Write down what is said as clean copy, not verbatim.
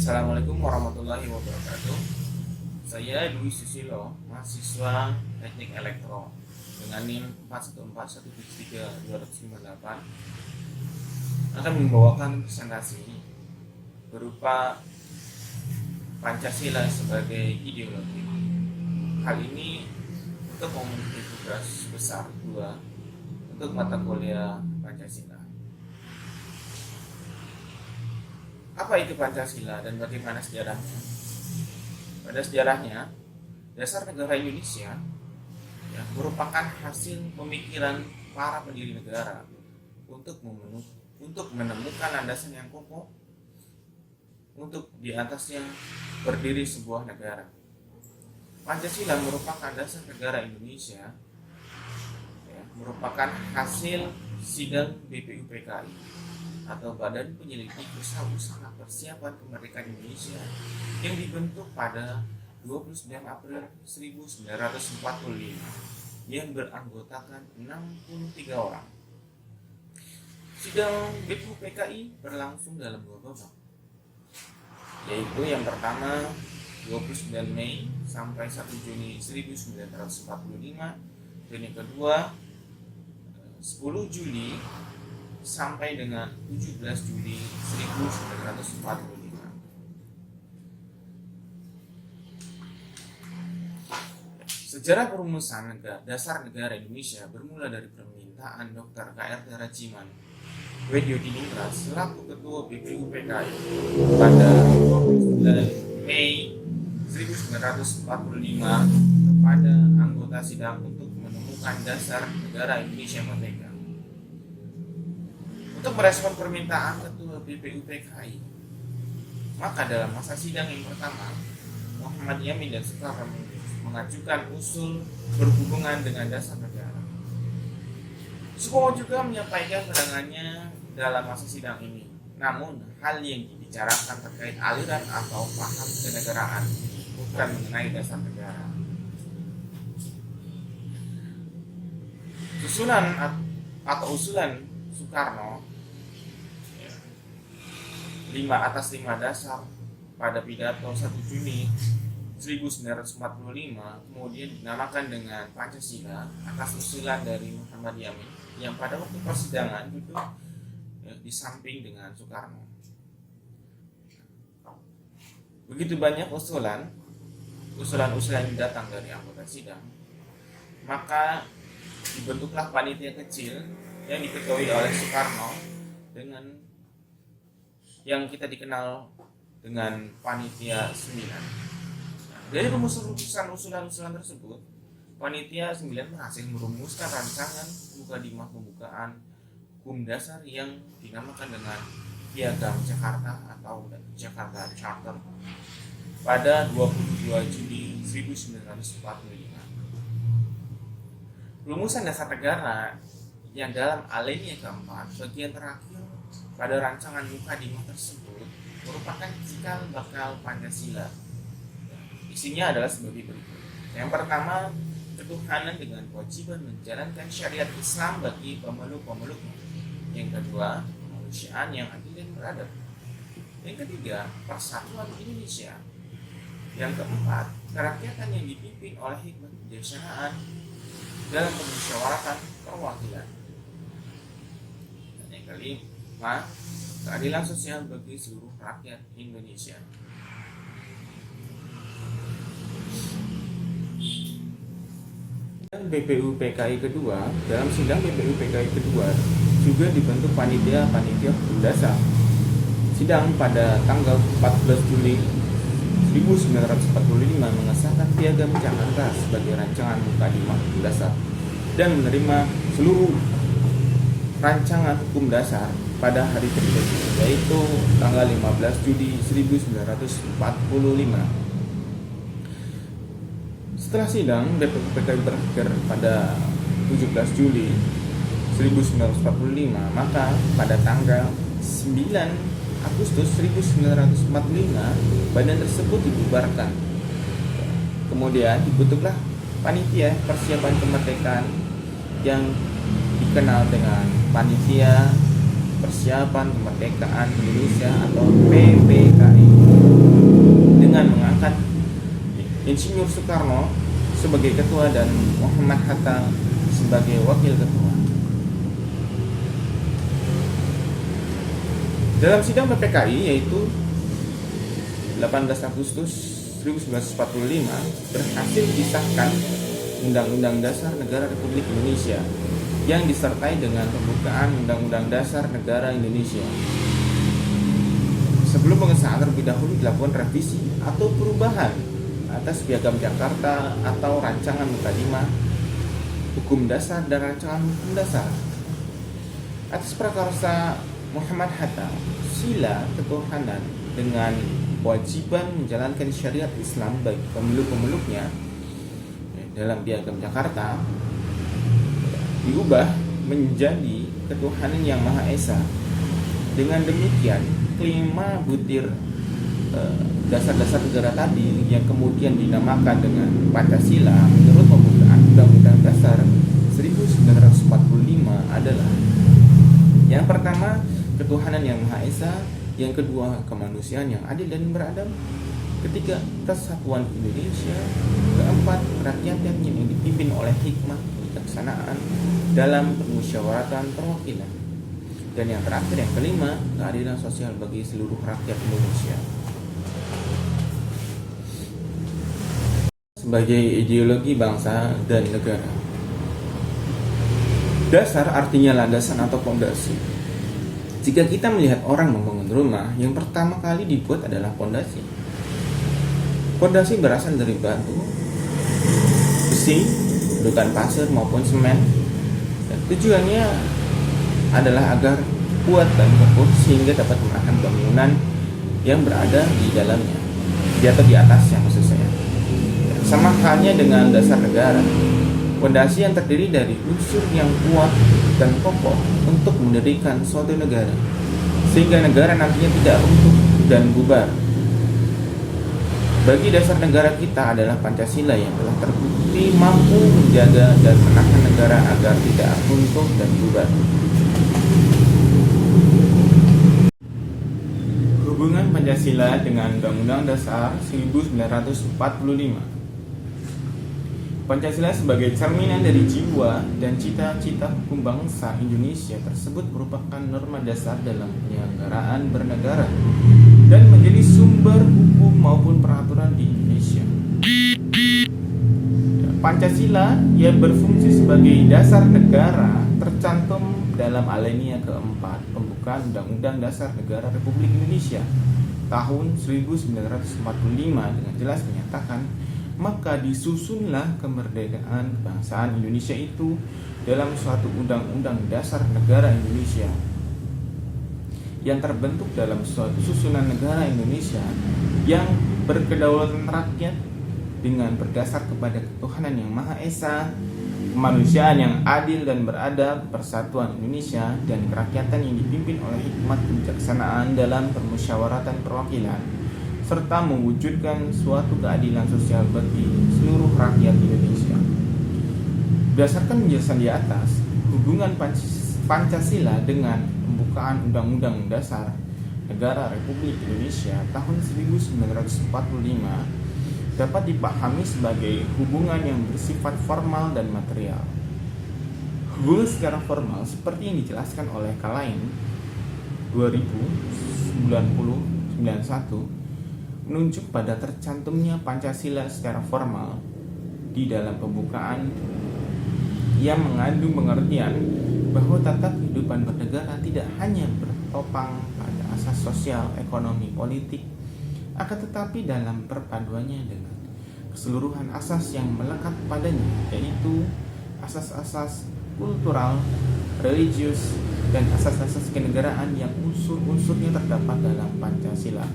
Assalamualaikum warahmatullahi wabarakatuh. Saya Dwi Susilo, mahasiswa Teknik Elektro dengan NIM 41413-258 akan membawakan presentasi berupa Pancasila sebagai ideologi. Hal ini untuk memenuhi tugas besar 2 untuk mata kuliah Pancasila. Apa itu Pancasila dan bagaimana sejarahnya? Pada sejarahnya, dasar negara Indonesia merupakan hasil pemikiran para pendiri negara untuk menemukan landasan yang kokoh untuk di atasnya berdiri sebuah negara. Pancasila merupakan dasar negara Indonesia, merupakan hasil sidang BPUPKI atau Badan Penyelidik Usaha-Usaha Persiapan Kemerdekaan Indonesia yang dibentuk pada 29 April 1945 yang beranggotakan 63 orang. Sidang BPUPKI berlangsung dalam 2 babak, yaitu yang pertama 29 Mei sampai 1 Juni 1945 dan yang kedua 10 Juli sampai dengan 17 Juli 1945. Sejarah perumusan dasar negara Indonesia bermula dari permintaan Dr. K.R. Tarajiman Weddiodiningrat selaku Ketua BPUPKI pada 29 Mei 1945 kepada anggota sidang untuk menemukan dasar negara Indonesia merdeka. Untuk merespon permintaan Ketua BPUPKI, maka dalam masa sidang yang pertama, Muhammad Yamin dan Soekarno mengajukan usul berhubungan dengan dasar negara. Soekarno juga menyampaikan pandangannya dalam masa sidang ini. Namun, hal yang dibicarakan terkait aliran atau paham kenegaraan, bukan mengenai dasar negara. Usulan Soekarno 5 dasar pada pidato 1 Juni 1945 kemudian dinamakan dengan Pancasila atas usulan dari Muhammad Yamin yang pada waktu persidangan duduk di samping dengan Soekarno. Begitu banyak usulan yang datang dari anggota sidang, maka dibentuklah panitia kecil yang diketuai oleh Soekarno dengan yang kita dikenal dengan panitia 9. Dari rumusan usulan tersebut, panitia 9 berhasil merumuskan rancangan mukadimah pembukaan hukum dasar yang dinamakan dengan Piagam Jakarta atau Jakarta Charter pada 22 Juli 1945. Rumusan dasar negara yang dalam alinea keempat bagian terakhir pada rancangan mukadimah tersebut merupakan cikal bakal Pancasila. Isinya adalah sebagai berikut. Yang pertama, ketuhanan dengan kewajiban menjalankan syariat Islam bagi pemeluk-pemeluknya. Yang kedua, kemanusiaan yang adil dan beradab. Yang ketiga, persatuan Indonesia. Yang keempat, kerakyatan yang dipimpin oleh hikmat kebijaksanaan dalam permusyawaratan perwakilan. Dan yang kelima, keadilan sosial bagi seluruh rakyat Indonesia. Dan BPUPKI kedua, dalam sidang BPUPKI kedua juga dibentuk panitia hukum dasar. Sidang pada tanggal 14 Juli 1945 mengesahkan Piagam Jakarta sebagai rancangan mukadimah hukum dasar dan menerima seluruh rancangan hukum dasar pada hari tersebut, yaitu tanggal 15 Juli 1945. Setelah sidang BPUPKI berakhir pada 17 Juli 1945, maka pada tanggal 9 Agustus 1945 badan tersebut dibubarkan. Kemudian dibentuklah panitia persiapan kemerdekaan yang dikenal dengan Panitia Persiapan Kemerdekaan Indonesia atau PPKI. Insinyur Soekarno sebagai ketua dan Muhammad Hatta sebagai wakil ketua. Dalam sidang PPKI yaitu 18 Agustus 1945 berhasil disahkan Undang-Undang Dasar Negara Republik Indonesia yang disertai dengan pembukaan Undang-Undang Dasar Negara Indonesia. Sebelum pengesahan terlebih dahulu dilakukan revisi atau perubahan atas Piagam Jakarta atau Rancangan Mukadimah Hukum Dasar dan Rancangan Hukum Dasar. Atas prakarsa Muhammad Hatta, sila ketuhanan dengan kewajiban menjalankan syariat Islam bagi pemeluk-pemeluknya dalam Piagam Jakarta diubah menjadi ketuhanan yang Maha Esa. Dengan demikian, kelima butir dasar-dasar negara tadi yang kemudian dinamakan dengan Pancasila menurut pembukaan Undang-Undang Dasar 1945 adalah: yang pertama, ketuhanan yang Maha Esa; yang kedua, kemanusiaan yang adil dan beradab; ketiga, persatuan Indonesia; keempat, kerakyatan yang dipimpin oleh hikmah kebijaksanaan dalam permusyawaratan perwakilan; dan yang terakhir, yang kelima, keadilan sosial bagi seluruh rakyat Indonesia. Sebagai ideologi bangsa dan negara, dasar artinya landasan atau fondasi. Jika kita melihat orang membangun rumah, yang pertama kali dibuat adalah fondasi. Fondasi berasal dari batu, besi, gundukan pasir maupun semen. Dan tujuannya adalah agar kuat dan kokoh sehingga dapat menahan bangunan yang berada di dalamnya, atau di atasnya maksud saya. Sama halnya dengan dasar negara, fondasi yang terdiri dari unsur yang kuat dan kokoh untuk mendirikan suatu negara, sehingga negara nantinya tidak runtuh dan bubar. Bagi dasar negara kita adalah Pancasila yang telah terbukti mampu menjaga dan menahan negara agar tidak runtuh dan bubar. Hubungan Pancasila dengan Undang-Undang Dasar 1945. Pancasila sebagai cerminan dari jiwa dan cita-cita hukum bangsa Indonesia tersebut merupakan norma dasar dalam penyelenggaraan bernegara dan menjadi sumber hukum maupun peraturan di Indonesia. Pancasila yang berfungsi sebagai dasar negara tercantum dalam alinea keempat pembukaan Undang-Undang Dasar Negara Republik Indonesia tahun 1945 dengan jelas menyatakan, maka disusunlah kemerdekaan kebangsaan Indonesia itu dalam suatu Undang-Undang Dasar Negara Indonesia yang terbentuk dalam suatu susunan negara Indonesia yang berkedaulatan rakyat dengan berdasar kepada ketuhanan yang Maha Esa, kemanusiaan yang adil dan beradab, persatuan Indonesia, dan kerakyatan yang dipimpin oleh hikmat kebijaksanaan dalam permusyawaratan perwakilan, serta mewujudkan suatu keadilan sosial bagi seluruh rakyat Indonesia. Berdasarkan penjelasan di atas, hubungan Pancasila dengan pembukaan Undang-Undang Dasar Negara Republik Indonesia tahun 1945 dapat dipahami sebagai hubungan yang bersifat formal dan material. Hubungan secara formal seperti yang dijelaskan oleh Kalain 2090-91 menunjuk pada tercantumnya Pancasila secara formal di dalam pembukaan yang mengandung pengertian bahwa tata kehidupan bernegara tidak hanya bertopang pada asas sosial, ekonomi, politik, akan tetapi dalam perpaduannya dengan keseluruhan asas yang melekat padanya, yaitu asas-asas kultural, religius, dan asas-asas kenegaraan yang unsur-unsurnya terdapat dalam Pancasila.